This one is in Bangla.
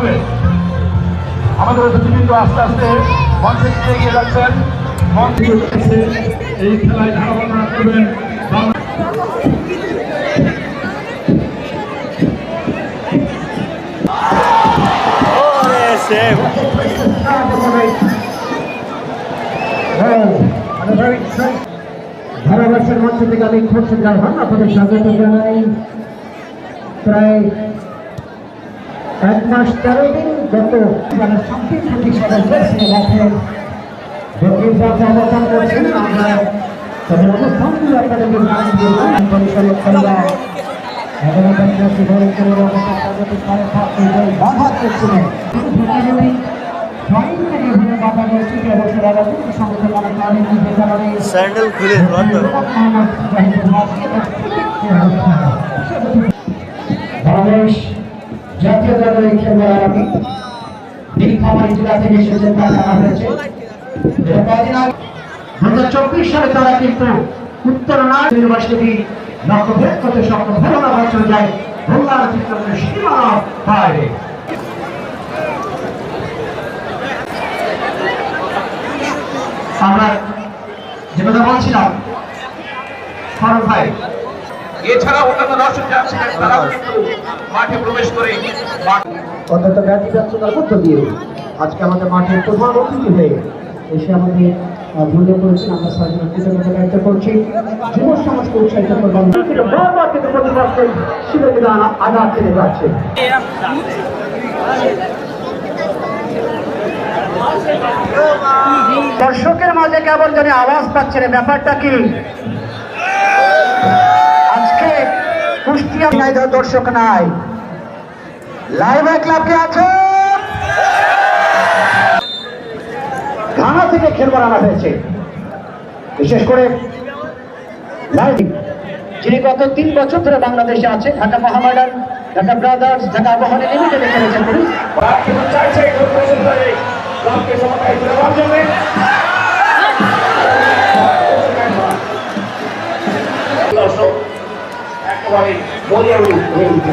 হবে। আমাদের অতিথিবৃন্দ আস্তে আস্তে মঞ্চে দিকে এগিয়ে যাচ্ছেন। মঞ্চে এই খেলায় ধারণা করবেন ধারাভাষ্যের মঞ্চ থেকে আমি খুরশিদ রায়হান আপনাদের স্বাগত জানাই। প্রায় 1 মাস 13 দিন গত অবস্থান করছেন। আমরা তাদের অবস্থানগুলো আপনাদেরকে স্যান্ডেল খুলে বাংলাদেশ জাতীয় দলের খেলোয়াড় আমি নীলফামারী জেলা থেকে এসেছেন তা জানা হয়েছে। 2024 সালে তারা কিন্তু উত্তরনাথ ইউনিভার্সিটি লক্ষ্যভেদ করতে সক্ষম হল না, বছর যায় ভোলার চিত্রের সীমানা বাইরে। আমরা যে কথা বলছিলাম ফারুক ভাই, এছাড়া অন্যান্য দর্শক যারা ছিলেন তারাও কিন্তু মাঠে প্রবেশ করে অত্যন্ত ব্যক্তি ব্যস্ততার মধ্য দিয়ে আজকে আমাদের মাঠের প্রধান অতিথি হয়ে এসে আমাদের ভুলে করেছেন। আমরা সার্জন কৃতজ্ঞতা ব্যক্ত করছি। যুব সমাজকে উৎসাহিত করবেন শিরোবিধান আঘাত থেকে যাচ্ছে। দর্শকের মাঝে কেমন জানি আওয়াজ পাচ্ছেন, ব্যাপারটা কি? আজকে কুষ্টিয়া দর্শক নাই, লাইভ ক্লাবকে আছে ঘানা থেকে খেলোয়াড় আনা হয়েছে। বিশেষ করে যিনি গত 3 বছর ধরে বাংলাদেশে আছে, ঢাকা মহামেডান, ঢাকা ব্রাদার্স, ঢাকা আবাহনী লিমিটেডে খেলেছেন তিনি। একেবারে হয়ে উঠে